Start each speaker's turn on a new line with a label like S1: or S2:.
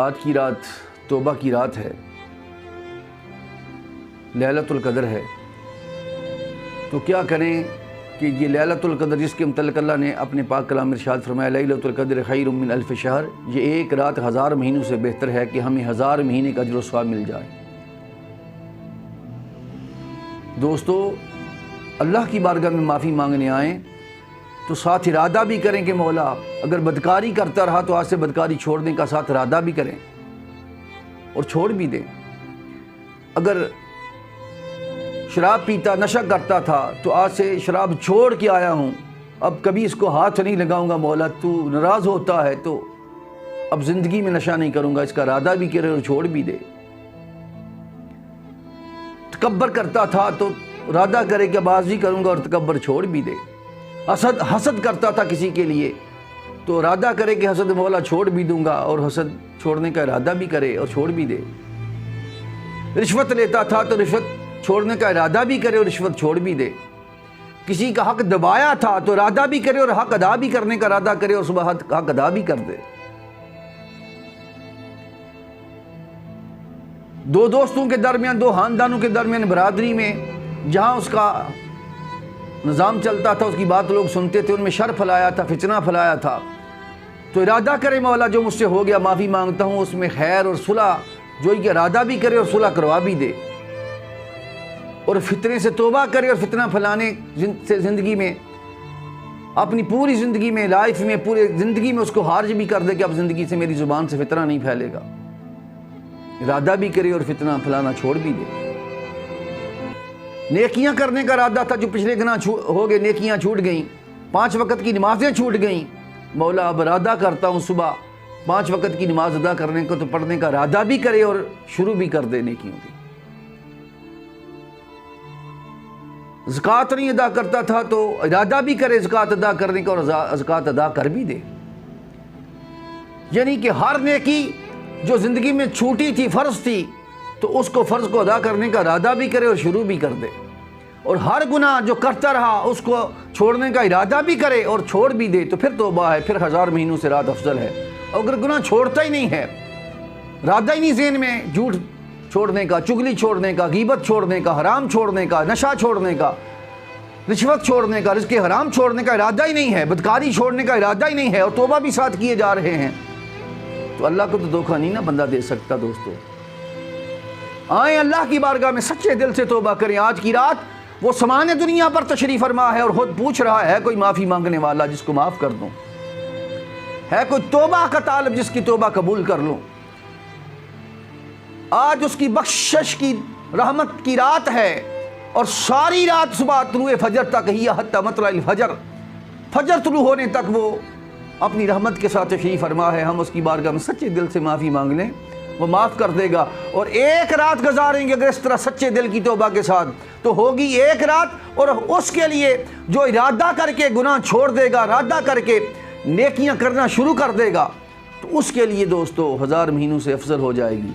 S1: آج کی رات توبہ کی رات ہے، لیلۃ القدر ہے۔ تو کیا کریں کہ یہ لیلۃ القدر جس کے متعلق اللہ نے اپنے پاک کلام میں ارشاد فرمایا لیلۃ القدر خیر من الف شہر، یہ ایک رات 1000 مہینوں سے بہتر ہے کہ ہمیں 1000 مہینے کا اجر و ثواب مل جائے۔ دوستو، اللہ کی بارگاہ میں معافی مانگنے آئیں تو ساتھ ارادہ بھی کریں کہ مولا اگر بدکاری کرتا رہا تو آج سے بدکاری چھوڑنے کا ساتھ ارادہ بھی کریں اور چھوڑ بھی دیں۔ اگر شراب پیتا نشہ کرتا تھا تو آج سے شراب چھوڑ کے آیا ہوں، اب کبھی اس کو ہاتھ نہیں لگاؤں گا، مولا تو ناراض ہوتا ہے تو اب زندگی میں نشہ نہیں کروں گا، اس کا ارادہ بھی کرے اور چھوڑ بھی دے۔ تکبر کرتا تھا تو ارادہ کرے کہ باز بھی کروں گا اور تکبر چھوڑ بھی دے۔ حسد کرتا تھا کسی کے لیے تو ارادہ کرے کہ حسد مولا چھوڑ بھی دوں گا اور حسد چھوڑنے کا ارادہ بھی کرے اور چھوڑ بھی دے۔ رشوت لیتا تھا تو رشوت چھوڑنے کا ارادہ بھی کرے اور رشوت چھوڑ بھی دے۔ کسی کا حق دبایا تھا تو ارادہ بھی کرے اور حق ادا بھی کرنے کا ارادہ کرے اور صبح حق ادا بھی کر دے۔ دو دوستوں کے درمیان، دو خاندانوں کے درمیان، برادری میں جہاں اس کا نظام چلتا تھا، اس کی بات لوگ سنتے تھے، ان میں شر پھیلایا تھا، فتنہ پھیلایا تھا، تو ارادہ کرے مولا جو مجھ سے ہو گیا معافی مانگتا ہوں، اس میں خیر اور صلح جو کہ ارادہ بھی کرے اور صلح کروا بھی دے، اور فتنے سے توبہ کرے اور فتنہ پھیلانے سے زندگی میں، اپنی پوری زندگی میں، لائف میں، پورے زندگی میں اس کو خارج بھی کر دے کہ اب زندگی سے میری زبان سے فتنہ نہیں پھیلے گا۔ ارادہ بھی کرے اور فتنہ پھیلانا چھوڑ بھی دے۔ نیکیاں کرنے کا ارادہ تھا، جو پچھلے گناہ ہو گئے، نیکیاں چھوٹ گئیں، 5 وقت کی نمازیں چھوٹ گئیں، مولا اب ارادہ کرتا ہوں صبح 5 وقت کی نماز ادا کرنے کو، تو پڑھنے کا ارادہ بھی کرے اور شروع بھی کر دے نیکیوں کی۔ زکوٰۃ نہیں ادا کرتا تھا تو ارادہ بھی کرے زکوٰۃ ادا کرنے کا اور زکوٰۃ ادا کر بھی دے۔ یعنی کہ ہر نیکی جو زندگی میں چھوٹی تھی، فرض تھی، تو اس کو فرض کو ادا کرنے کا ارادہ بھی کرے اور شروع بھی کر دے، اور ہر گناہ جو کرتا رہا اس کو چھوڑنے کا ارادہ بھی کرے اور چھوڑ بھی دے، تو پھر توبہ ہے، پھر 1000 مہینوں سے رات افضل ہے۔ اگر گناہ چھوڑتا ہی نہیں ہے، ارادہ ہی نہیں ذہن میں جھوٹ چھوڑنے کا، چغلی چھوڑنے کا، غیبت چھوڑنے کا، حرام چھوڑنے کا، نشہ چھوڑنے کا، رشوت چھوڑنے کا، رزق حرام چھوڑنے کا ارادہ ہی نہیں ہے، بدکاری چھوڑنے کا ارادہ ہی نہیں ہے، اور توبہ بھی ساتھ کیے جا رہے ہیں، تو اللہ کو تو دھوکہ نہیں نا بندہ دے سکتا۔ دوستو، آئیں اللہ کی بارگاہ میں سچے دل سے توبہ کریں۔ آج کی رات وہ سامان دنیا پر تشریف فرما ہے اور خود پوچھ رہا ہے کوئی معافی مانگنے والا جس کو معاف کر دوں، ہے کوئی توبہ کا طالب جس کی توبہ قبول کر لوں۔ آج اس کی بخشش کی رحمت کی رات ہے، اور ساری رات صبح طلوع فجر تک ہی حتی مطلع الفجر، فجر طلوع ہونے تک وہ اپنی رحمت کے ساتھ تشریف فرما ہے۔ ہم اس کی بارگاہ میں سچے دل سے معافی مانگ لیں، وہ معاف کر دے گا۔ اور ایک رات گزاریں گے اگر اس طرح سچے دل کی توبہ کے ساتھ، تو ہوگی ایک رات، اور اس کے لیے جو ارادہ کر کے گناہ چھوڑ دے گا، ارادہ کر کے نیکیاں کرنا شروع کر دے گا، تو اس کے لیے دوستو 1000 مہینوں سے افضل ہو جائے گی۔